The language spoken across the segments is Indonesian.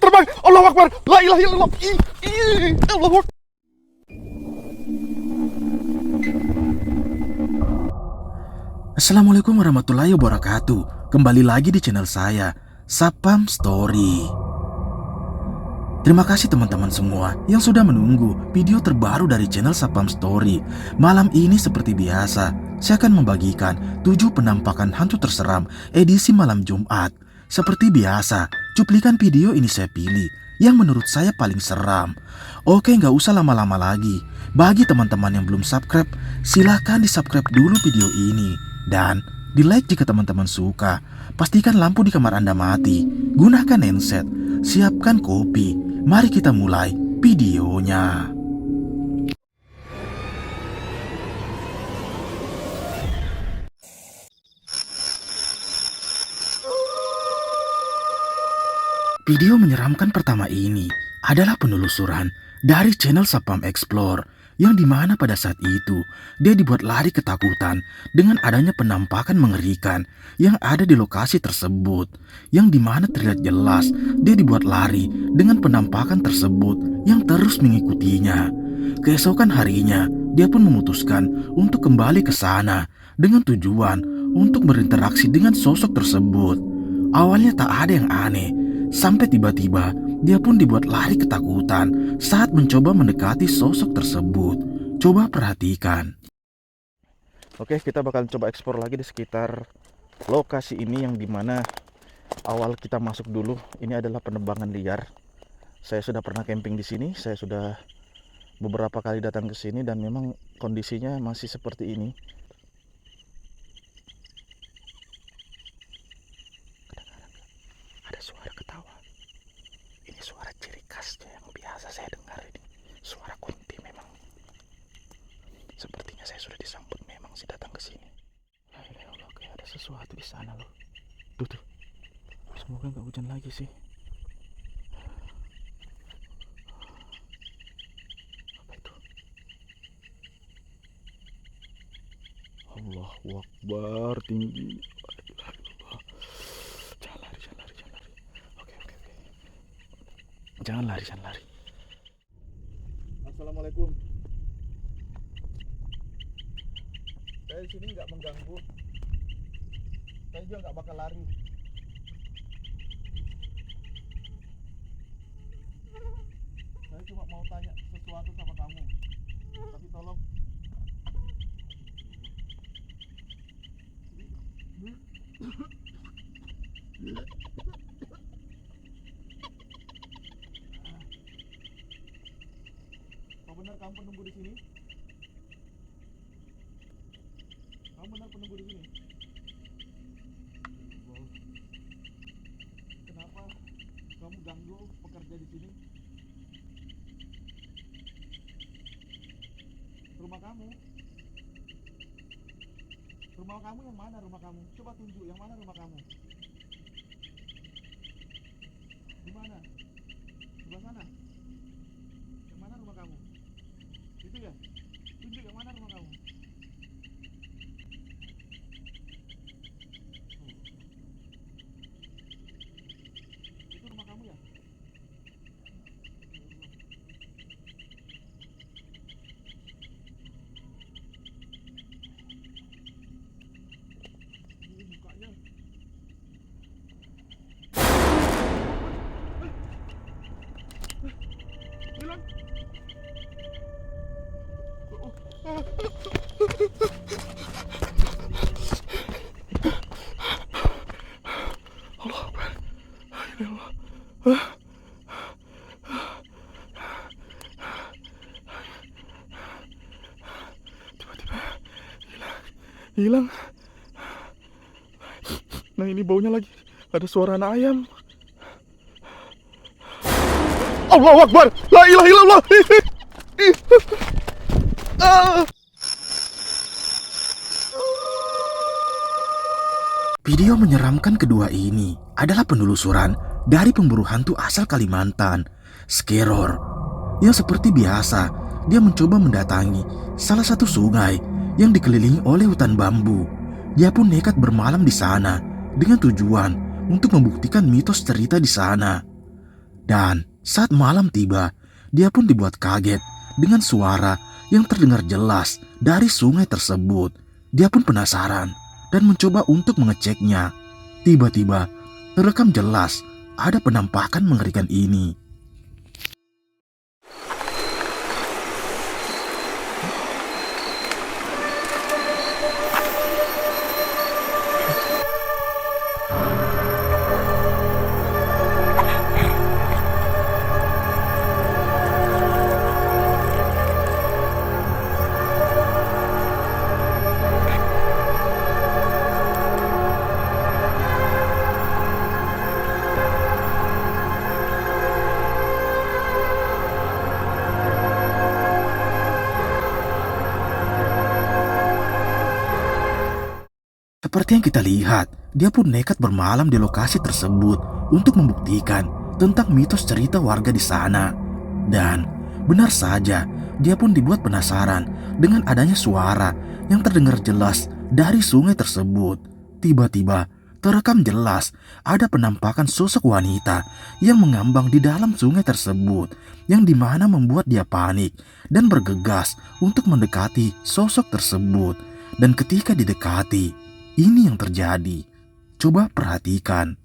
Terbang. Allahu Akbar. La ilaha illallah. Allahu Akbar. Assalamualaikum warahmatullahi wabarakatuh. Kembali lagi di channel saya, Sapam Story. Terima kasih teman-teman semua yang sudah menunggu video terbaru dari channel Sapam Story. Malam ini seperti biasa, saya akan membagikan 7 penampakan hantu terseram edisi malam Jumat. Seperti biasa, cuplikan video ini saya pilih yang menurut saya paling seram. Oke, nggak usah lama-lama lagi. Bagi teman-teman yang belum subscribe, silahkan di subscribe dulu video ini. Dan di like jika teman-teman suka. Pastikan lampu di kamar Anda mati. Gunakan handset. Siapkan kopi. Mari kita mulai videonya. Video menyeramkan pertama ini adalah penelusuran dari channel Sapam Explore, yang dimana pada saat itu dia dibuat lari ketakutan dengan adanya penampakan mengerikan yang ada di lokasi tersebut, yang dimana terlihat jelas dia dibuat lari dengan penampakan tersebut yang terus mengikutinya. Keesokan harinya dia pun memutuskan untuk kembali ke sana dengan tujuan untuk berinteraksi dengan sosok tersebut. Awalnya tak ada yang aneh, sampai tiba-tiba dia pun dibuat lari ketakutan saat mencoba mendekati sosok tersebut. Coba perhatikan. Oke, kita bakal coba eksplor lagi di sekitar lokasi ini, yang dimana awal kita masuk dulu ini adalah penebangan liar. Saya sudah pernah camping di sini, saya sudah beberapa kali datang ke sini dan memang kondisinya masih seperti ini. Ada suara ketawa. Ini suara ciri khasnya yang biasa saya dengar ini. Suara kunti memang. Sepertinya saya sudah disambut memang sih datang ke sini. Ya Allah, kayak ada sesuatu di sana loh. Tuh. Semoga nggak hujan lagi sih. Apa itu? Allahu Akbar, tinggi. Jangan lari. Oke. Jangan lari. Assalamualaikum. Saya di sini nggak mengganggu. Saya juga nggak bakal lari. Saya cuma mau tanya sesuatu sama kamu. Tapi tolong. Kau benar kamu penunggu di sini? Kamu benar penunggu di sini? Kenapa kamu ganggu pekerja di sini? Rumah kamu? Rumah kamu yang mana rumah kamu? Coba tunjuk yang mana rumah kamu? Di mana? Sebelah sana? Yang mana rumah kamu? Itu ya? Tunjuk yang mana rumah kamu? Itu rumah kamu ya? Ini mukanya. Hilang. Allah Akbar. Ya Allah. Tiba-tiba hilang. Nah, ini baunya lagi. Ada suara anak ayam. Allahu Akbar. La ilaha illallah. Video menyeramkan kedua ini adalah penelusuran dari pemburu hantu asal Kalimantan, Skeror, yang seperti biasa dia mencoba mendatangi salah satu sungai yang dikelilingi oleh hutan bambu. Dia pun nekat bermalam di sana dengan tujuan untuk membuktikan mitos cerita di sana. Dan saat malam tiba, dia pun dibuat kaget dengan suara yang terdengar jelas dari sungai tersebut. Dia pun penasaran dan mencoba untuk mengeceknya. Tiba-tiba terekam jelas ada penampakan mengerikan ini. Seperti yang kita lihat, dia pun nekat bermalam di lokasi tersebut untuk membuktikan tentang mitos cerita warga di sana. Dan benar saja, dia pun dibuat penasaran dengan adanya suara yang terdengar jelas dari sungai tersebut. Tiba-tiba terekam jelas ada penampakan sosok wanita yang mengambang di dalam sungai tersebut, yang dimana membuat dia panik dan bergegas untuk mendekati sosok tersebut. Dan ketika didekati, ini yang terjadi. Coba perhatikan.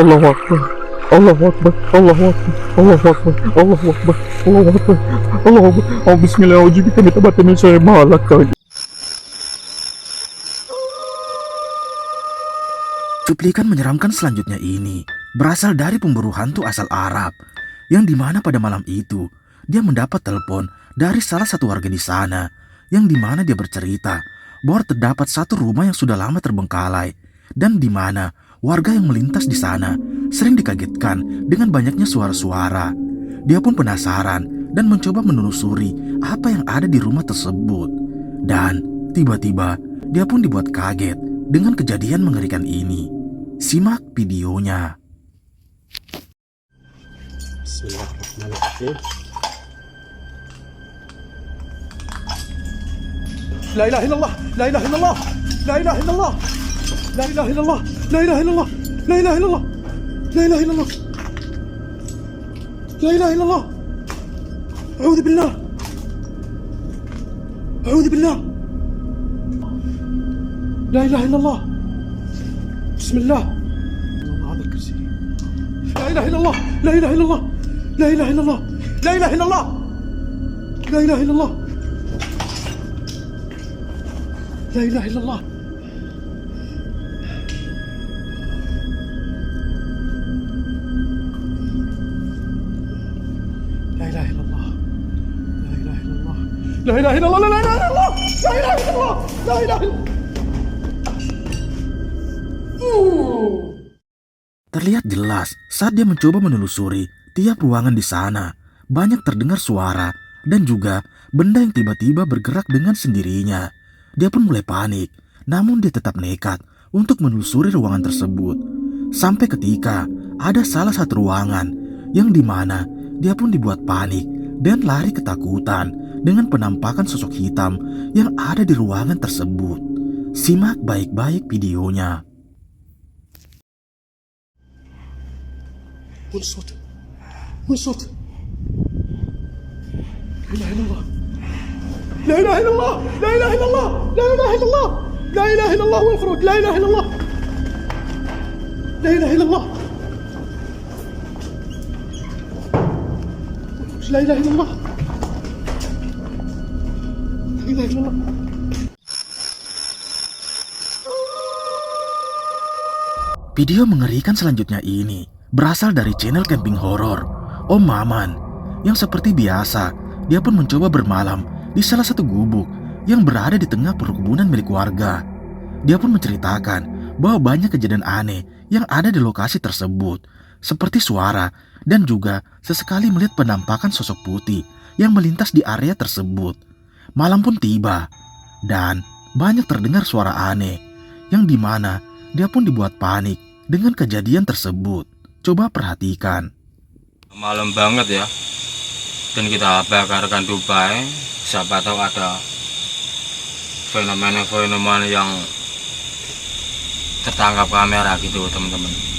Allahu Akbar, Allahu Akbar, Allahu Akbar, Allahu Akbar, Allahu Akbar, Allahu Akbar, Allahu Akbar. Oh bismillah, a'udzubika min tabatin min syarri ma khalaq. Cuplikan menyeramkan selanjutnya ini berasal dari pemburu hantu asal Arab, yang dimana pada malam itu dia mendapat telepon dari salah satu warga di sana, yang dimana dia bercerita bahwa terdapat satu rumah yang sudah lama terbengkalai, dan dimana warga yang melintas di sana sering dikagetkan dengan banyaknya suara-suara. Dia pun penasaran dan mencoba menelusuri apa yang ada di rumah tersebut. Dan tiba-tiba dia pun dibuat kaget dengan kejadian mengerikan ini. Simak videonya. Bismillahirrahmanirrahim. La ilaha illallah, la ilaha illallah, la ilaha illallah, la ilaha illallah, la ilaha illallah, la ilaha illallah, la ilaha illallah, la ilaha illallah. A'udzu billah, a'udzu billah, la ilaha illallah. Bismillah. هذا الكرسي. لا اله الا الله، لا اله الا الله، لا اله الا الله، لا اله الا الله، لا اله الا الله، لا اله الا الله. لا اله الا الله، لا اله الا الله، لا اله الا الله، لا اله الا الله، لا اله الا الله، لا اله الا الله. Terlihat jelas saat dia mencoba menelusuri tiap ruangan di sana. Banyak terdengar suara dan juga benda yang tiba-tiba bergerak dengan sendirinya. Dia pun mulai panik, namun dia tetap nekat untuk menelusuri ruangan tersebut. Sampai ketika ada salah satu ruangan yang dimana dia pun dibuat panik dan lari ketakutan dengan penampakan sosok hitam yang ada di ruangan tersebut. Simak baik-baik videonya. وين الصوت؟ وين الصوت؟ لا اله الا الله، لا اله الا الله، لا اله الا الله، لا اله الا الله، لا اله الا الله. وين الخروج؟ لا اله الا الله، لا اله الا الله، لا اله الا الله، لا اله الا الله. Video mengerikan selanjutnya ini berasal dari channel camping horor Om Maman, yang seperti biasa, dia pun mencoba bermalam di salah satu gubuk yang berada di tengah perkebunan milik warga. Dia pun menceritakan bahwa banyak kejadian aneh yang ada di lokasi tersebut, seperti suara dan juga sesekali melihat penampakan sosok putih yang melintas di area tersebut. Malam pun tiba dan banyak terdengar suara aneh yang dimana dia pun dibuat panik dengan kejadian tersebut. Coba perhatikan. Malam banget ya, dan kita bakarkan Dubai. Siapa tahu ada fenomena-fenomena yang tertangkap kamera gitu teman-teman.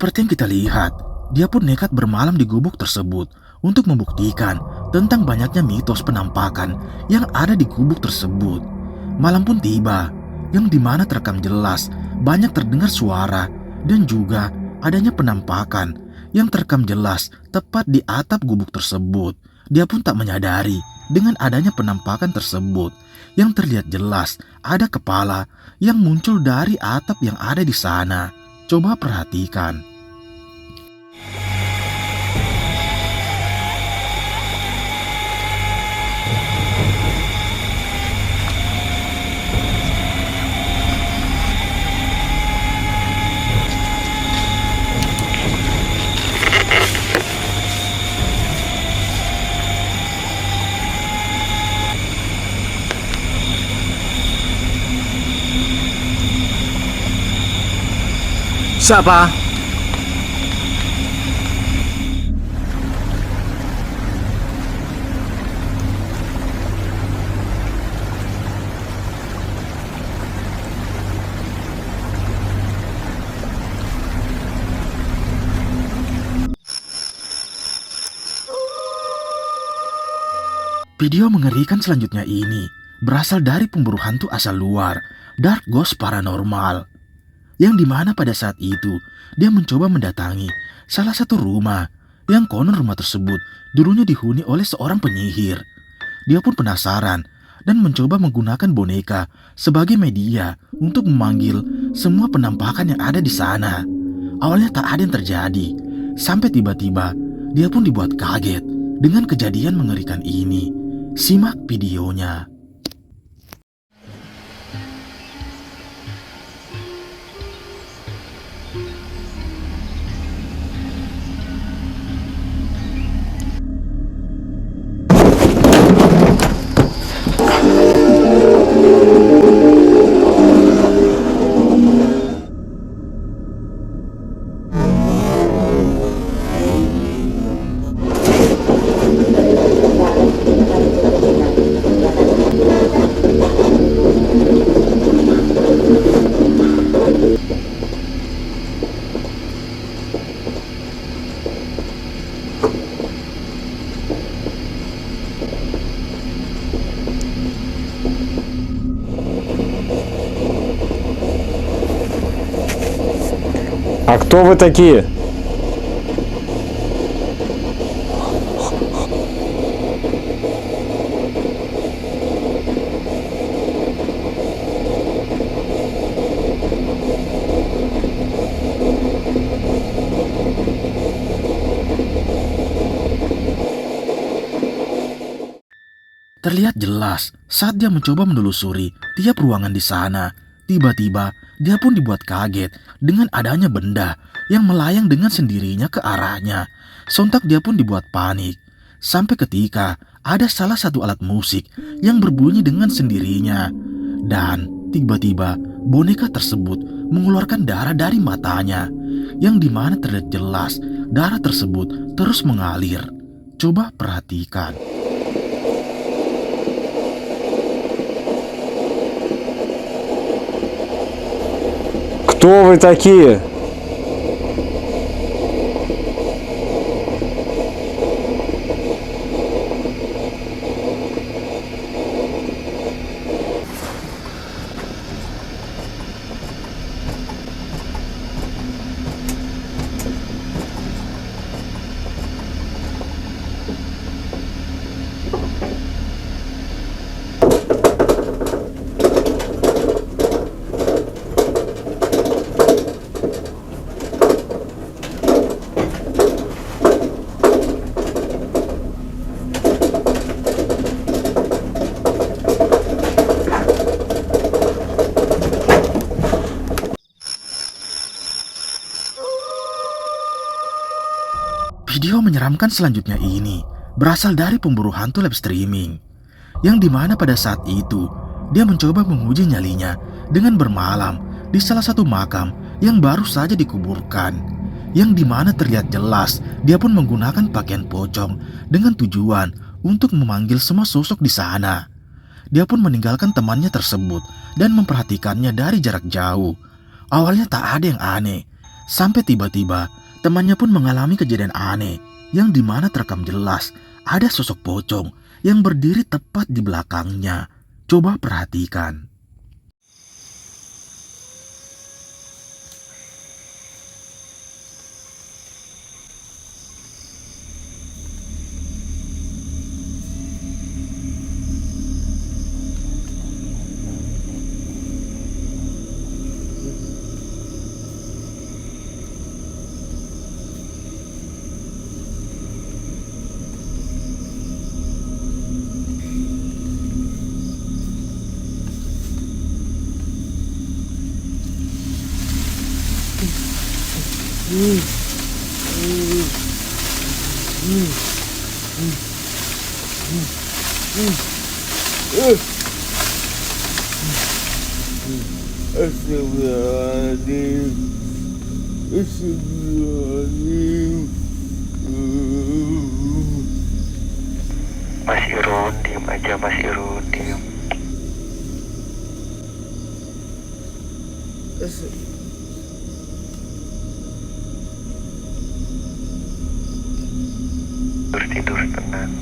Seperti yang kita lihat, dia pun nekat bermalam di gubuk tersebut untuk membuktikan tentang banyaknya mitos penampakan yang ada di gubuk tersebut. Malam pun tiba, yang dimana terekam jelas banyak terdengar suara dan juga adanya penampakan yang terekam jelas tepat di atap gubuk tersebut. Dia pun tak menyadari dengan adanya penampakan tersebut yang terlihat jelas ada kepala yang muncul dari atap yang ada di sana. Coba perhatikan. Siapa? Video mengerikan selanjutnya ini berasal dari pemburu hantu asal luar, Dark Ghost Paranormal, yang dimana pada saat itu dia mencoba mendatangi salah satu rumah yang konon rumah tersebut dulunya dihuni oleh seorang penyihir. Dia pun penasaran dan mencoba menggunakan boneka sebagai media untuk memanggil semua penampakan yang ada di sana. Awalnya tak ada yang terjadi, sampai tiba-tiba dia pun dibuat kaget dengan kejadian mengerikan ini. Simak videonya. А кто вы такие? Terlihat jelas saat dia mencoba menelusuri tiap ruangan di sana. Tiba-tiba dia pun dibuat kaget dengan adanya benda yang melayang dengan sendirinya ke arahnya. Sontak dia pun dibuat panik. Sampai ketika ada salah satu alat musik yang berbunyi dengan sendirinya. Dan tiba-tiba boneka tersebut mengeluarkan darah dari matanya, yang dimana terlihat jelas darah tersebut terus mengalir. Coba perhatikan. Кто вы такие? Video menyeramkan selanjutnya ini berasal dari pemburu hantu live streaming, yang dimana pada saat itu dia mencoba menguji nyalinya dengan bermalam di salah satu makam yang baru saja dikuburkan, yang dimana terlihat jelas dia pun menggunakan pakaian pocong dengan tujuan untuk memanggil semua sosok di sana. Dia pun meninggalkan temannya tersebut dan memperhatikannya dari jarak jauh. Awalnya tak ada yang aneh, sampai tiba-tiba temannya pun mengalami kejadian aneh, yang dimana terekam jelas ada sosok pocong yang berdiri tepat di belakangnya. Coba perhatikan. Astagfirullahaladzim. Astagfirullahaladzim. Mas Irun, diem aja Mas Irun, diem. Tidur tenang.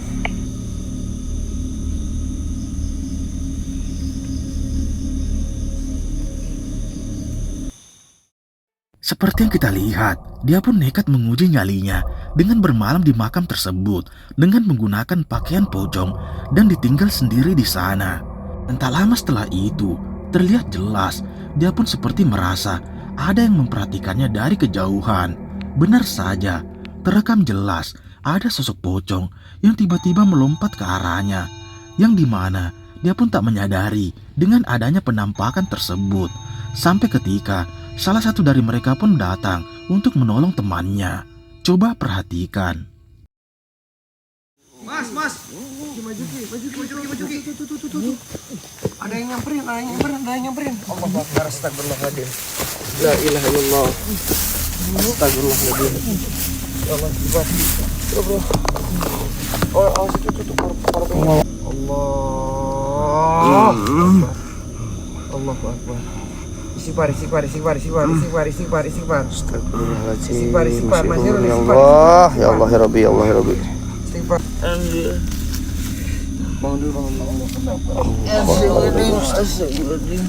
Seperti yang kita lihat, dia pun nekat menguji nyalinya dengan bermalam di makam tersebut dengan menggunakan pakaian pocong dan ditinggal sendiri di sana. Dan tak lama setelah itu, terlihat jelas dia pun seperti merasa ada yang memperhatikannya dari kejauhan. Benar saja, terekam jelas ada sosok pocong yang tiba-tiba melompat ke arahnya, yang dimana dia pun tak menyadari dengan adanya penampakan tersebut. Sampai ketika salah satu dari mereka pun datang untuk menolong temannya. Coba perhatikan. Mas. Maju. Ada yang nyamperin. Allah Akbar, astagfirullahaladzim. La ilaha illallah. Astagfirullahaladzim. Ya Allah, cepat. Allahu Akbar. Istighfar. Astagfirullahaladzim. Istighfar, Mas Irun, Ya istighfar. Allah, ya Allah, ya Rabbi, ya Allah, ya Rabbi. Istighfar. Bangun dulu. Astagfirullahaladzim.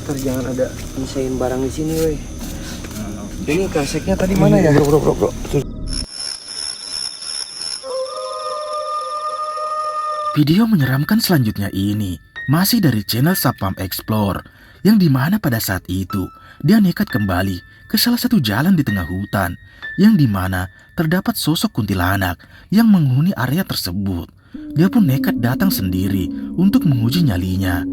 Ntar jangan ada nyesain barang di sini, woi. Ini kasetnya tadi mana ya? Bro. Video menyeramkan selanjutnya ini masih dari channel Sapam Explore, yang dimana pada saat itu dia nekat kembali ke salah satu jalan di tengah hutan, yang dimana terdapat sosok kuntilanak yang menghuni area tersebut. Dia pun nekat datang sendiri untuk menguji nyalinya.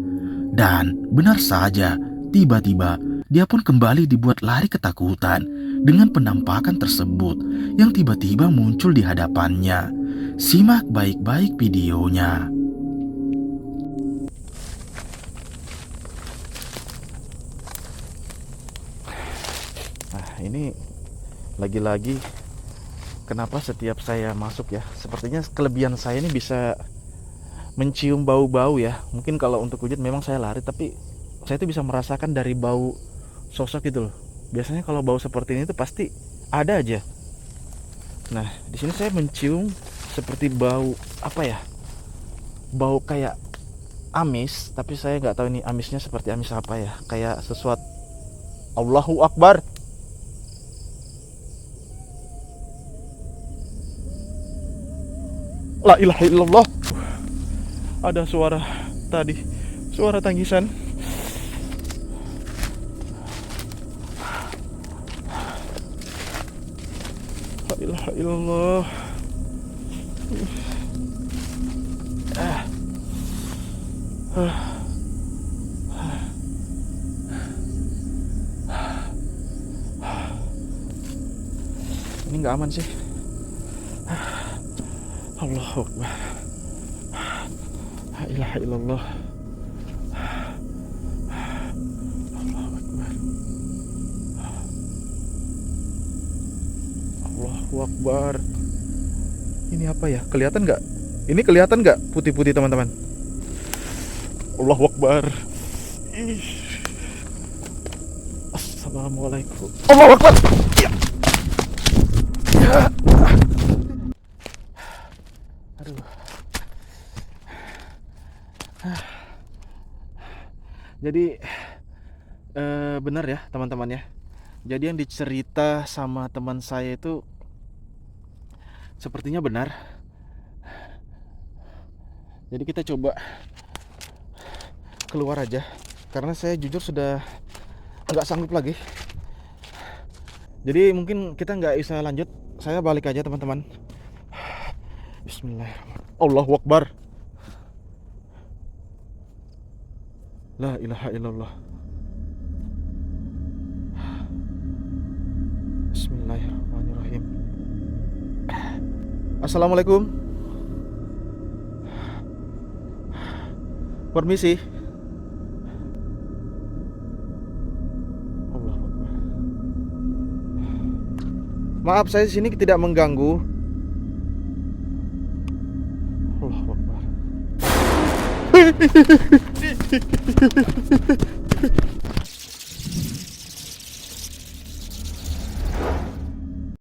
Dan benar saja, tiba-tiba dia pun kembali dibuat lari ketakutan dengan penampakan tersebut yang tiba-tiba muncul di hadapannya. Simak baik-baik videonya. Nah, ini lagi-lagi kenapa setiap saya masuk ya, sepertinya kelebihan saya ini bisa mencium bau-bau ya. Mungkin kalau untuk wujud memang saya lari, tapi saya itu bisa merasakan dari bau sosok gitu loh. Biasanya kalau bau seperti ini tuh pasti ada aja. Nah, di sini saya mencium seperti bau apa ya? Bau kayak amis, tapi saya nggak tahu ini amisnya seperti amis apa ya. Kayak sesuatu. Allahu Akbar. La ilaha illallah. Ada suara tadi, suara tangisan. La ilaha illallah. Ini nggak aman sih. Allahu Akbar. La ilaha illallah. Allahu Akbar. Allahu Akbar. Ini apa ya? Kelihatan nggak? Ini kelihatan nggak putih-putih teman-teman? Allahu Akbar. Ih. Assalamualaikum. Allahu Akbar. Ya. Ya. Aduh. Jadi benar ya teman-teman ya. Jadi yang dicerita sama teman saya itu sepertinya benar. Jadi kita coba keluar aja, karena saya jujur sudah nggak sanggup lagi. Jadi mungkin kita nggak bisa lanjut. Saya balik aja teman-teman. Bismillahirrahmanirrahim. Allahu Akbar. La ilaha illallah. Bismillahirrahmanirrahim. Assalamualaikum. Permisi. Allahu Akbar. Maaf, saya di sini tidak mengganggu. Allahu Akbar.